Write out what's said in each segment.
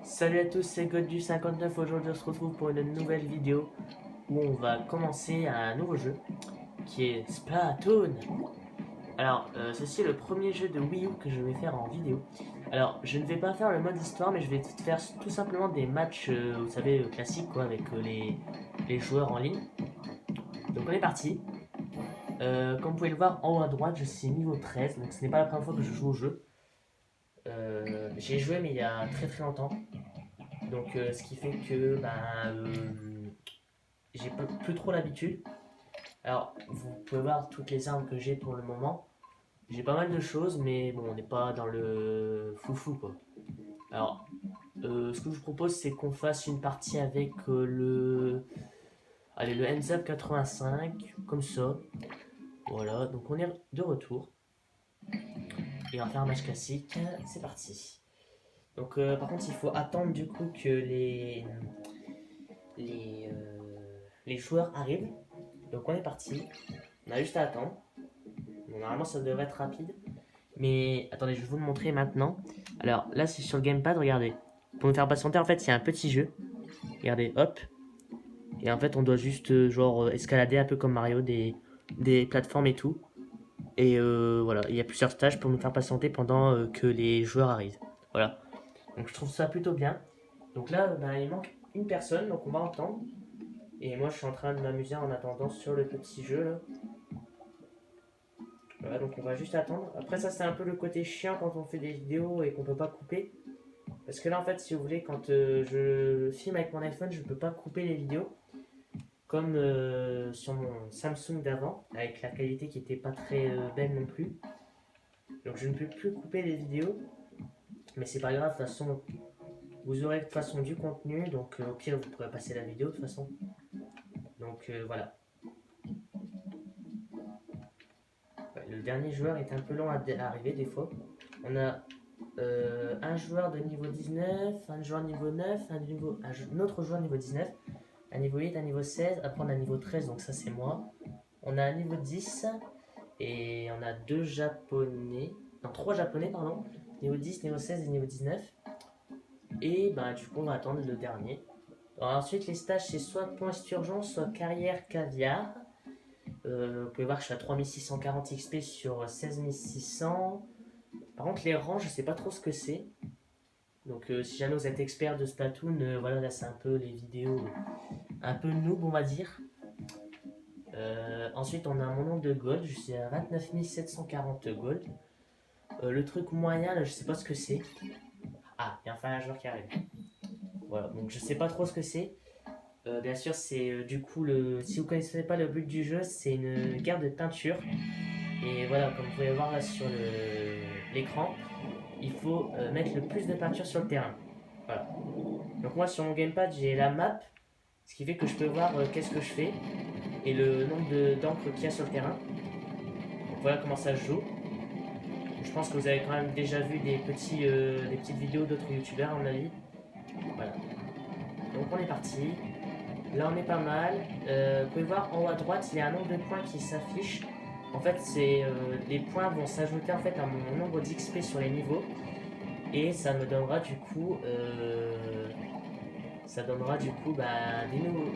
Salut à tous, c'est God du 59. Aujourd'hui, on se retrouve pour une nouvelle vidéo où on va commencer un nouveau jeu qui est Splatoon. Alors, ceci est le premier jeu de Wii U que je vais faire en vidéo. Alors, je ne vais pas faire le mode histoire, mais je vais faire tout simplement des matchs, vous savez, classiques quoi, avec les joueurs en ligne. Donc, on est parti. Comme vous pouvez le voir en haut à droite, je suis niveau 13, donc ce n'est pas la première fois que je joue au jeu. J'ai joué, mais il y a très très longtemps. Donc, ce qui fait que j'ai plus trop l'habitude. Alors, vous pouvez voir toutes les armes que j'ai pour le moment. J'ai pas mal de choses, mais bon, on n'est pas dans le foufou quoi. Alors, ce que je vous propose, c'est qu'on fasse une partie avec allez, le Hands Up 85, comme ça. Voilà, donc on est de retour. Et on va faire un match classique. C'est parti. Donc, par contre, il faut attendre du coup que les, les joueurs arrivent. Donc, on est parti. On a juste à attendre. Bon, normalement, ça devrait être rapide. Mais attendez, je vais vous le montrer maintenant. Alors là, c'est sur le gamepad, regardez. Pour nous faire patienter, en fait, il y a un petit jeu. Regardez, hop. Et en fait, on doit juste, escalader un peu comme Mario, des plateformes et tout. Et voilà, il y a plusieurs stages pour nous faire patienter pendant que les joueurs arrivent. Voilà. Donc je trouve ça plutôt bien. Donc là, il manque une personne, donc on va entendre. Et moi, je suis en train de m'amuser en attendant sur le petit jeu là. Voilà, donc on va juste attendre. Après, ça, c'est un peu le côté chiant quand on fait des vidéos et qu'on peut pas couper. Parce que là, en fait, si vous voulez, quand je filme avec mon iPhone, je peux pas couper les vidéos. Comme sur mon Samsung d'avant, avec la qualité qui était pas très belle non plus. Donc je ne peux plus couper les vidéos. Mais c'est pas grave, de toute façon, vous aurez de toute façon du contenu. Donc au pire, vous pourrez passer la vidéo de toute façon. Donc voilà. Ouais, le dernier joueur est un peu long à arriver des fois. On a un joueur de niveau 19, un joueur niveau 9, un autre joueur niveau 19, un niveau 8, un niveau 16, après on a un niveau 13, donc ça c'est moi. On a un niveau 10 et on a deux japonais, non trois japonais pardon, niveau 10, niveau 16 et niveau 19. Et bah du coup on va attendre le dernier. Alors, ensuite les stages c'est soit point Sturgeon, soit carrière caviar. Vous pouvez voir que je suis à 3640 XP sur 16600. Par contre les rangs je sais pas trop ce que c'est. Donc si jamais vous êtes expert de Splatoon, voilà là c'est un peu les vidéos un peu noob on va dire. Ensuite on a mon nombre de gold, je suis à 29 740 gold. Le truc moyen là je sais pas ce que c'est. Ah, il y a enfin un joueur qui arrive. Voilà, donc je sais pas trop ce que c'est. Bien sûr c'est du coup si vous connaissez pas le but du jeu, c'est une guerre de teinture. Et voilà, comme vous pouvez voir là sur l'écran, il faut mettre le plus de peinture sur le terrain. Voilà. Donc moi sur mon gamepad j'ai la map, ce qui fait que je peux voir qu'est-ce que je fais et le nombre d'encre qu'il y a sur le terrain. Donc voilà comment ça se joue. Je pense que vous avez quand même déjà vu des petites vidéos d'autres youtubeurs à mon avis. Voilà. Donc on est parti. Là on est pas mal. Vous pouvez voir en haut à droite il y a un nombre de points qui s'affiche. En fait les points vont s'ajouter en fait à mon nombre d'XP sur les niveaux. Et ça me donnera du coup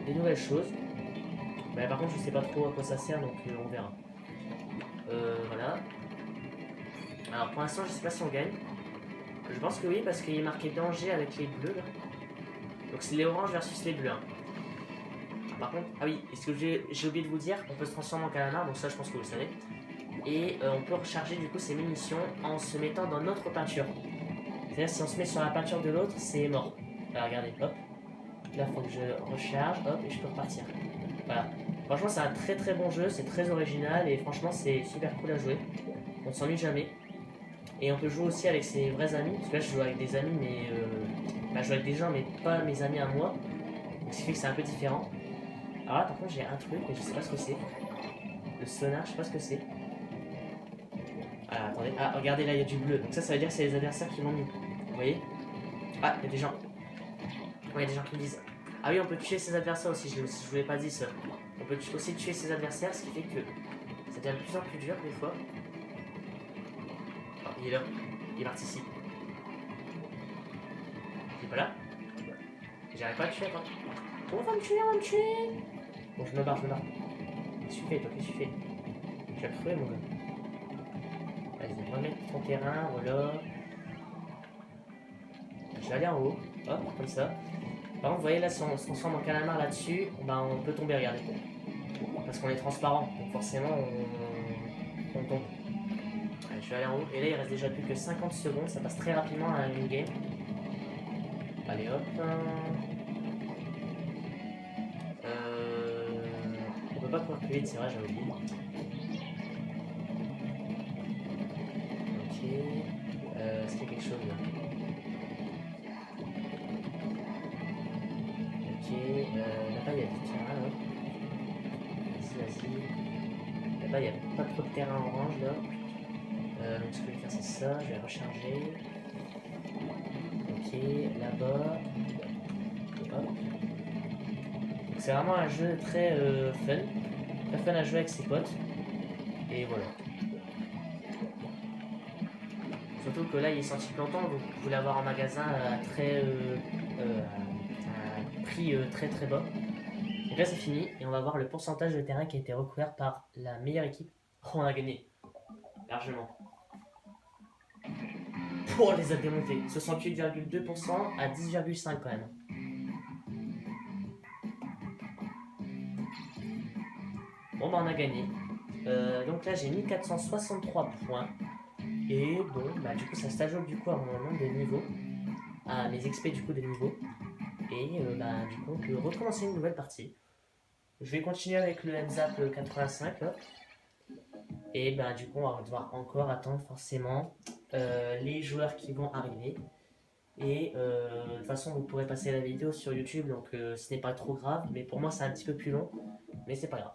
des nouvelles choses. Par contre, je sais pas trop à quoi ça sert, donc on verra. Voilà. Alors pour l'instant, je sais pas si on gagne. Je pense que oui, parce qu'il est marqué danger avec les bleus là. Donc c'est les oranges versus les bleus. Hein. Par contre, ah oui, est-ce que j'ai oublié de vous dire, on peut se transformer en calamar, donc ça je pense que vous le savez. Et on peut recharger du coup ses munitions en se mettant dans notre peinture. C'est-à-dire si on se met sur la peinture de l'autre, c'est mort. Alors regardez, hop. Là, il faut que je recharge, hop, et je peux repartir. Voilà. Franchement, c'est un très très bon jeu, c'est très original et franchement, c'est super cool à jouer. On s'ennuie jamais. Et on peut jouer aussi avec ses vrais amis, parce que là, je joue avec des amis, mais. Je joue avec des gens, mais pas mes amis à moi. Donc, ce qui fait que c'est un peu différent. Alors là, par contre, j'ai un truc, mais je sais pas ce que c'est. Le sonar, je sais pas ce que c'est. Ah, attendez. Ah, regardez, là, il y a du bleu. Donc, ça veut dire que c'est les adversaires qui l'ont mis. Vous voyez? Ah, il y a des gens. Ouais, il y a des gens qui me disent. Ah oui, on peut tuer ses adversaires aussi, je vous l'ai pas dit ça. On peut aussi tuer ses adversaires, ce qui fait que ça devient de plus en plus dur des fois. Oh, il est là, il est parti ici. Il est pas là. J'arrive pas à le tuer, attends. On va me tuer, on va me tuer. Bon, je me barre, je me barre. Qu'est-ce que tu fais, toi? Qu'est-ce que tu fais? Tu vas crever, mon gars. Vas-y, remets ton terrain, voilà. Je vais aller en haut. Hop, comme ça. Par contre, vous voyez là, si on se transforme en calamar là-dessus, bah, on peut tomber, regardez. Parce qu'on est transparent, donc forcément, on tombe. Allez, je vais aller en haut. Et là, il reste déjà plus que 50 secondes. Ça passe très rapidement à une game. Allez, hop. On peut pas courir plus vite, c'est vrai, j'avais oublié. Ok. Est-ce qu'il y a quelque chose là? Ok. Là-bas, il y a du terrain là. Vas-y. Là-bas, il n'y a pas trop de terrain orange là. Donc ce que je vais faire, c'est ça. Je vais recharger. Ok. Là-bas. Hop. Donc c'est vraiment un jeu très fun. Très fun à jouer avec ses potes. Et voilà. Surtout que là il est sorti plus longtemps, donc vous pouvez l'avoir en magasin à un prix très très bas. Donc là c'est fini et on va voir le pourcentage de terrain qui a été recouvert par la meilleure équipe. Oh, on a gagné. Largement. Oh, on les a démontés. 68,2% à 10,5 quand même. Bon bah on a gagné. Donc là j'ai mis 463 points. Et bon bah du coup ça s'ajoute du coup à mon nombre de niveaux. À mes XP du coup des niveaux. Et bah du coup on peut recommencer une nouvelle partie. Je vais continuer avec le NZAP 85 là. Et bah du coup on va devoir encore attendre forcément les joueurs qui vont arriver. Et de toute façon vous pourrez passer la vidéo sur YouTube, donc ce n'est pas trop grave. Mais pour moi c'est un petit peu plus long, mais c'est pas grave.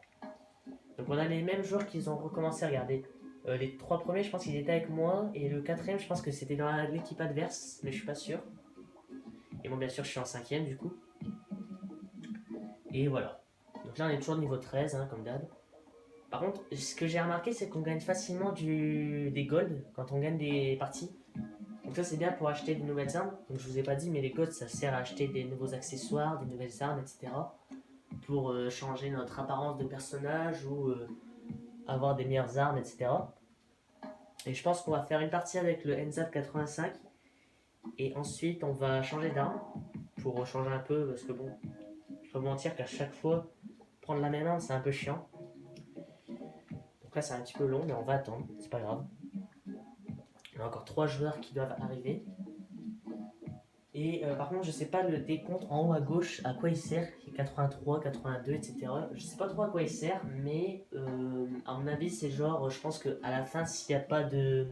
Donc on a les mêmes joueurs qui ont recommencé à regarder. Les 3 premiers je pense qu'ils étaient avec moi. Et le 4ème je pense que c'était dans l'équipe adverse, mais je suis pas sûr. Et bon bien sûr je suis en 5ème du coup. Et voilà. Donc là on est toujours niveau 13 hein, comme d'hab. Par contre, ce que j'ai remarqué, c'est qu'on gagne facilement des golds quand on gagne des parties. Donc ça, c'est bien pour acheter de nouvelles armes. Donc je vous ai pas dit, mais les golds, ça sert à acheter des nouveaux accessoires, des nouvelles armes, etc. Pour changer notre apparence de personnage ou avoir des meilleures armes, etc. Et je pense qu'on va faire une partie avec le NZAP 85. Et ensuite, on va changer d'arme pour changer un peu. Parce que bon, je vais pas vous mentir qu'à chaque fois, prendre la même arme, c'est un peu chiant. Donc là c'est un petit peu long mais on va attendre, c'est pas grave. Il y a encore 3 joueurs qui doivent arriver. Et par contre je sais pas le décompte en haut à gauche à quoi il sert. Il y a 83, 82, etc. Je sais pas trop à quoi il sert, mais à mon avis c'est genre, je pense qu'à la fin s'il n'y a pas de...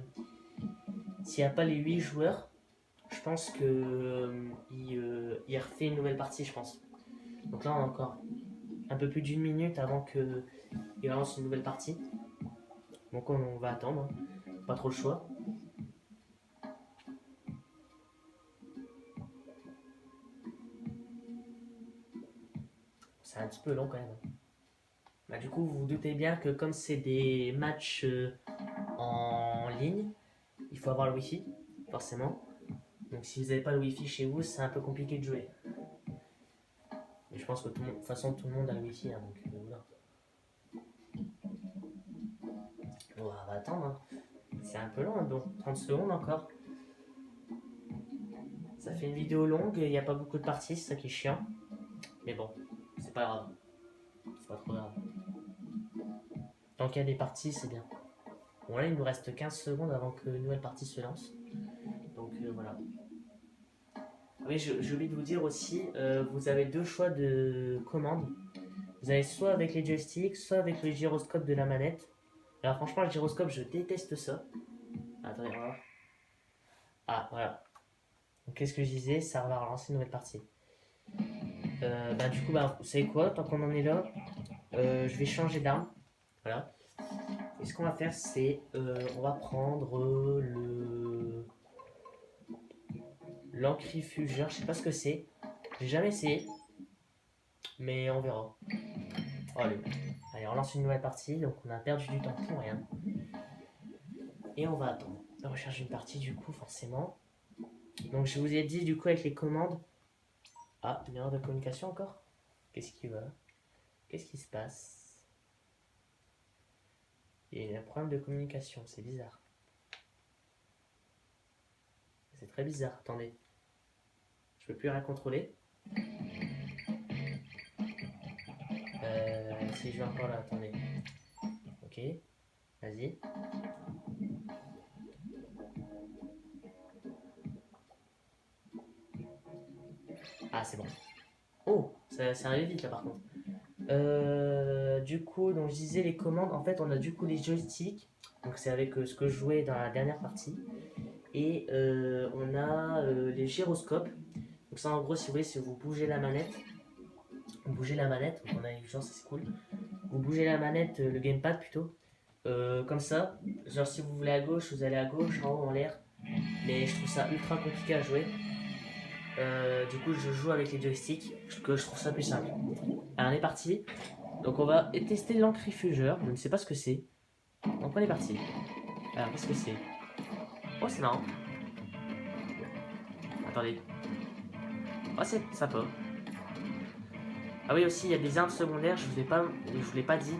S'il n'y a pas les 8 joueurs, je pense que il refait une nouvelle partie je pense. Donc là on a encore un peu plus d'une minute avant qu'il lance une nouvelle partie. Donc on va attendre, pas trop le choix. C'est un petit peu long quand même. Bah, du coup, vous vous doutez bien que comme c'est des matchs en ligne, il faut avoir le wifi, forcément. Donc si vous n'avez pas le wifi chez vous, c'est un peu compliqué de jouer. Mais je pense que de toute façon, tout le monde a le wifi, hein, donc voilà. On va attendre. Hein. C'est un peu long, hein, donc 30 secondes encore. Ça fait une vidéo longue, il n'y a pas beaucoup de parties, c'est ça qui est chiant. Mais bon, c'est pas grave. C'est pas trop grave. Tant qu'il y a des parties, c'est bien. Bon là, il nous reste 15 secondes avant que une nouvelle partie se lance. Donc voilà. Oui, j'ai oublié de vous dire aussi, vous avez 2 choix de commande. Vous avez soit avec les joysticks, soit avec le gyroscope de la manette. Alors franchement, le gyroscope, je déteste ça. Attendez, on va voir. Ah, voilà. Donc qu'est-ce que je disais? Ça va relancer une nouvelle partie. Bah du coup, bah, vous savez quoi? Tant qu'on en est là, je vais changer d'arme. Voilà. Et ce qu'on va faire, c'est... on va prendre l'encrifugeur. Je sais pas ce que c'est. J'ai jamais essayé. Mais on verra. Oh, allez. Allez, on lance une nouvelle partie. Donc on a perdu du temps pour rien. Et on va attendre. On recherche une partie du coup, forcément. Donc je vous ai dit du coup avec les commandes. Ah, une erreur de communication encore. Qu'est-ce qui va? Qu'est-ce qui se passe? Il y a un problème de communication, c'est bizarre. C'est très bizarre, attendez. Je peux plus rien contrôler. Si je vais encore là, attendez. Ok, vas-y. Ah, c'est bon. Oh, ça arrive vite là par contre. Du coup, donc je disais les commandes, en fait on a du coup les joysticks, donc c'est avec ce que je jouais dans la dernière partie, et on a les gyroscopes, donc ça en gros si vous voulez, si vous bougez la manette, donc on a une chance, c'est cool, vous bougez la manette, le gamepad plutôt, comme ça, genre si vous voulez à gauche, vous allez à gauche, en haut, en l'air, mais je trouve ça ultra compliqué à jouer. Du coup je joue avec les joysticks, que je trouve ça plus simple. Alors on est parti. Donc on va tester l'encrifugeur, je ne sais pas ce que c'est. Donc on est parti. Alors qu'est-ce que c'est? Oh c'est marrant. Attendez. Oh c'est sympa. Ah oui aussi il y a des armes secondaires, je vous l'ai pas dit.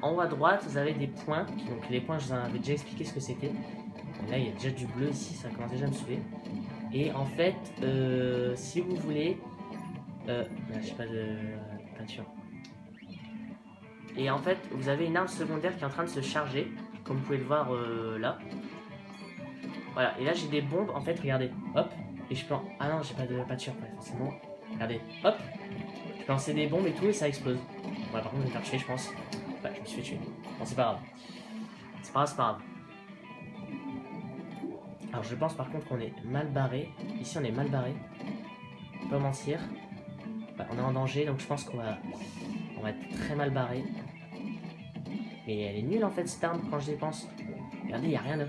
En haut à droite vous avez des points. Donc les points je vous en avais déjà expliqué ce que c'était. Là il y a déjà du bleu ici, ça commence déjà à me saouler. Et en fait si vous voulez... là j'ai pas de peinture. Et en fait vous avez une arme secondaire qui est en train de se charger. Comme vous pouvez le voir là. Voilà, et là j'ai des bombes, en fait, regardez, hop, et je peux... Ah non, j'ai pas de peinture, ouais, forcément. Regardez, hop, je peux lancer des bombes et tout, et ça explose. Ouais, par contre, je vais me faire tuer, je pense. Ouais, je me suis fait tuer. Bon, c'est pas grave. C'est pas grave, c'est pas grave. Alors, je pense par contre qu'on est mal barré. Ici, on est mal barré. Pas mentir. Ouais, on est en danger, donc je pense qu'on va... On va être très mal barré. Mais elle est nulle, en fait, cette arme, quand je dépense. Regardez, il a rien là.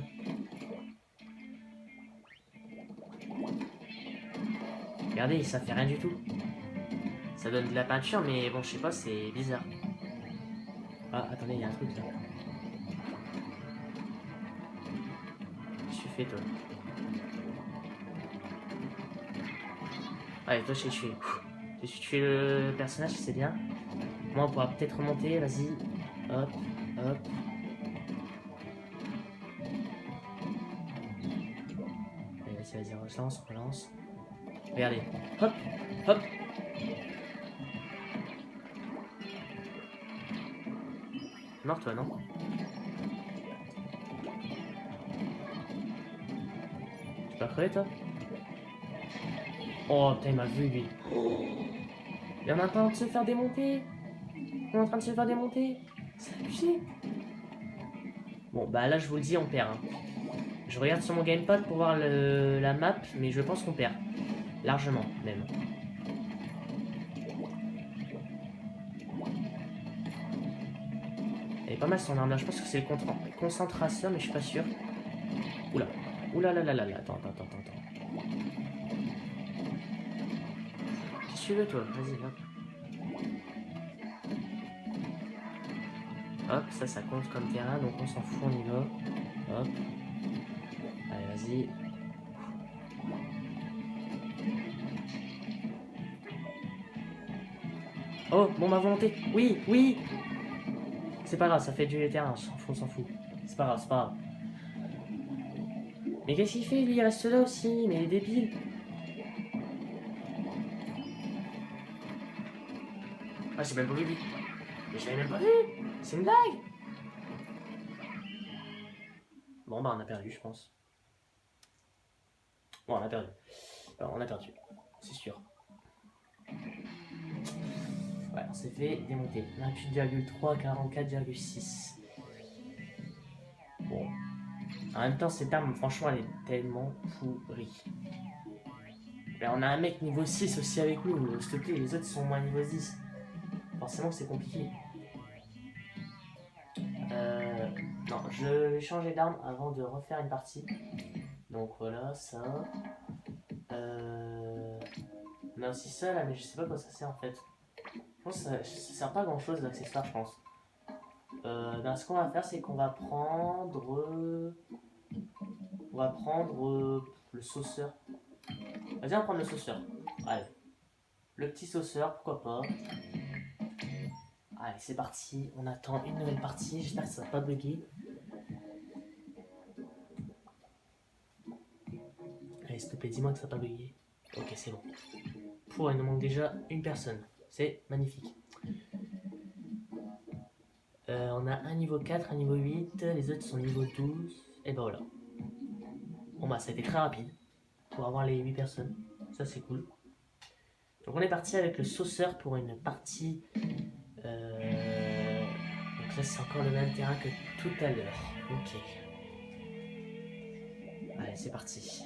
Regardez, ça fait rien du tout. Ça donne de la peinture, mais bon, je sais pas, c'est bizarre. Ah, attendez, il y a un truc là. Qu'est-ce que tu fais, toi? Allez, toi, je t'ai tué. Je suis tué le personnage, c'est bien. Moi, on pourra peut-être remonter, vas-y. Hop, hop. Allez, vas-y, relance, relance. Regardez. Hop, hop. Mort, toi, non? Tu peux crever, toi? Oh, putain, il m'a vu, lui. Il est en train de se faire démonter. Il est en train de se faire démonter. C'est abusé. Bon, bah là, je vous le dis, on perd. Hein. Je regarde sur mon gamepad pour voir la map, mais je pense qu'on perd. Largement, même. Elle est pas mal son arme là, je pense que c'est le concentrateur, mais je suis pas sûr. Oula, oula là là là là, attends. Qu'est-ce que tu veux toi? Vas-y, hop. Hop, ça compte comme terrain, donc on s'en fout, on y va. Hop. Allez, vas-y. Oh, bon ma volonté. Oui, oui. C'est pas grave, ça fait du terrain, on s'en fout. C'est pas grave, c'est pas grave. Mais qu'est-ce qu'il fait lui? Il reste là aussi, mais il est débile. Ah, j'ai même pas vu lui. Mais je l'avais même pas vu. C'est une blague. Bon, bah on a perdu, je pense. Bon, on a perdu. Alors, on a perdu, c'est sûr. Ouais, on s'est fait démonter. 28,3, 44,6. Bon. En même temps, cette arme, franchement, elle est tellement pourrie. Là, on a un mec niveau 6 aussi avec nous. S'il te plaît, les autres sont moins niveau 10. Forcément, c'est compliqué. Non, je vais changer d'arme avant de refaire une partie. Donc voilà, ça. On a aussi ça là, mais je sais pas quoi ça sert en fait. Je pense que ça sert pas à grand chose l'accessoire, je pense. Ben, ce qu'on va faire, c'est qu'on va prendre. On va prendre le sauceur. Vas-y, on va prendre le sauceur. Allez. Le petit sauceur, pourquoi pas. Allez, c'est parti. On attend une nouvelle partie. J'espère que ça va pas bugger. Allez, s'il te plaît, dis-moi que ça va pas bugger. Ok, c'est bon. Il nous manque déjà une personne. C'est magnifique. On a un niveau 4, un niveau 8. Les autres sont niveau 12. Et ben voilà. Bon bah, ça a été très rapide. Pour avoir les 8 personnes. Ça, c'est cool. Donc, on est parti avec le sauceur pour une partie... Donc là, c'est encore le même terrain que tout à l'heure. Ok. Allez, c'est parti.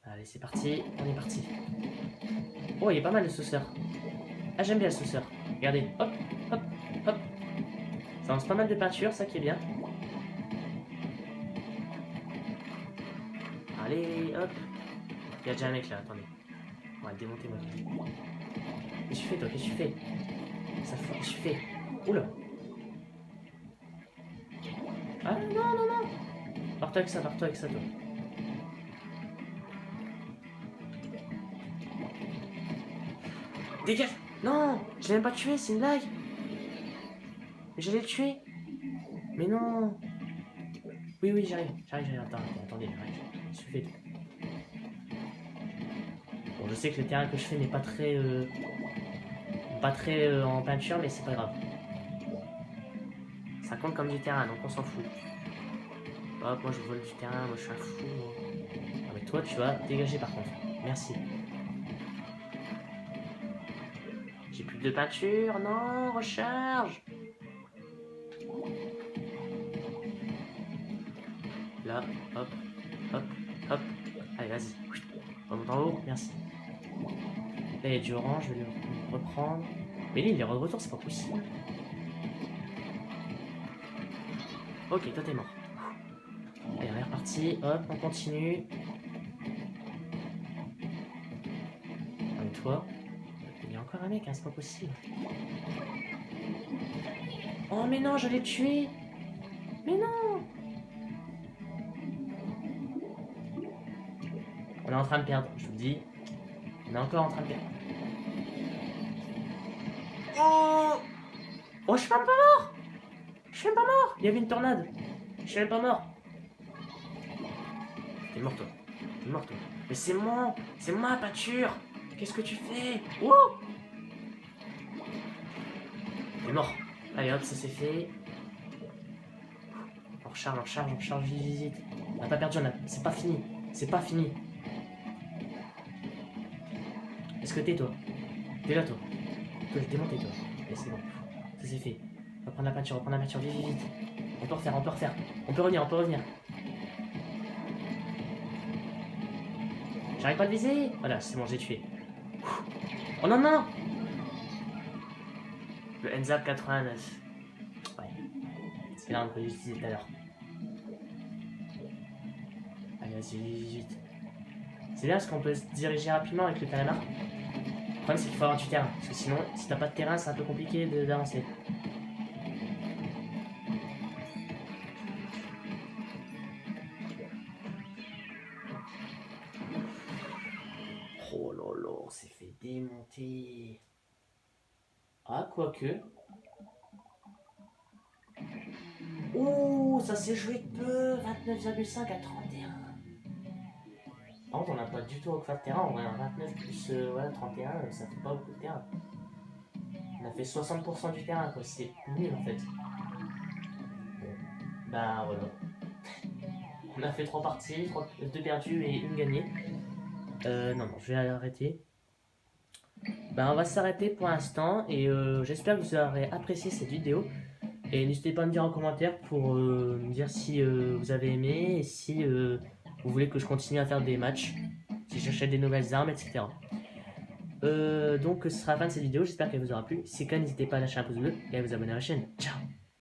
Allez, c'est parti. On est parti. Oh, il est pas mal le sauceur. Ah, j'aime bien le sauceur. Regardez. Hop, hop, hop. Ça lance pas mal de peinture, ça qui est bien. Allez, hop. Il y a déjà un mec là, attendez. On va le démonter, moi. Qu'est-ce que tu fais, toi? Qu'est-ce que tu fais? Ça fait, qu'est-ce que tu fais? Oula. Ah, non, non, non. Pars-toi avec ça, toi. Dégage! Non! Je l'ai même pas tué, c'est une blague! Mais j'allais le tuer! Mais non! Oui, j'arrive. Attendez, j'arrive. Suffit. Bon, je sais que le terrain que je fais n'est pas très... en peinture, mais c'est pas grave. Ça compte comme du terrain, donc on s'en fout. Hop, moi je vole du terrain, moi je suis un fou. Ah, mais toi, tu vas dégager par contre. Merci. J'ai plus de peinture, non, recharge. Là, hop, hop, hop. Allez, vas-y. Remonte en haut, merci. Là, il y a du orange, je vais le reprendre. Mais lui, il est de retour, c'est pas possible. Ok, toi, t'es mort. Allez, on est reparti. Hop, on continue. Allez, toi. Il y a encore un mec, hein, c'est pas possible. Oh, mais non, je l'ai tué. Mais non. On est en train de perdre, je vous le dis. On est encore en train de perdre. Oh, je suis même pas mort. Je suis même pas mort. Il y avait une tornade. Je suis même pas mort. T'es mort, toi. Mais c'est ma peinture. Qu'est-ce que tu fais? Wouh! T'es mort. Allez, hop, ça c'est fait. On recharge, vite. On n'a pas perdu, c'est pas fini. Est-ce que t'es, toi? T'es là, toi? Toi, je t'ai démonté, toi. Et c'est bon. Ça c'est fait. On va prendre la peinture, vite. On peut refaire. On peut revenir. J'arrive pas à le viser. Voilà, c'est bon, j'ai tué. Oh non. Le Enzap 89. Ouais. C'est l'arme que j'utilisais tout à l'heure. Allez, vas-y, vite. C'est bien parce qu'on peut se diriger rapidement avec le calamar. Le problème, c'est qu'il faut avoir du terrain. Parce que sinon, si t'as pas de terrain, c'est un peu compliqué d'avancer. Oh là là, on s'est fait démonter. Ah, quoique. Oh, ça s'est joué de peu. 29,5 à 31. Par contre, on n'a pas du tout recouvert de terrain. On a un 29 plus 31, ça fait pas beaucoup de terrain. On a fait 60% du terrain, quoi. C'est nul en fait. Bon. Bah voilà. On a fait 3 parties, 2 perdues et 1 gagnée. Non, je vais arrêter. Bah, on va s'arrêter pour l'instant et j'espère que vous aurez apprécié cette vidéo. Et n'hésitez pas à me dire en commentaire pour me dire si vous avez aimé et si vous voulez que je continue à faire des matchs, si j'achète des nouvelles armes, etc. Donc ce sera la fin de cette vidéo, j'espère qu'elle vous aura plu. Si c'est le cas, n'hésitez pas à lâcher un pouce bleu et à vous abonner à la chaîne. Ciao!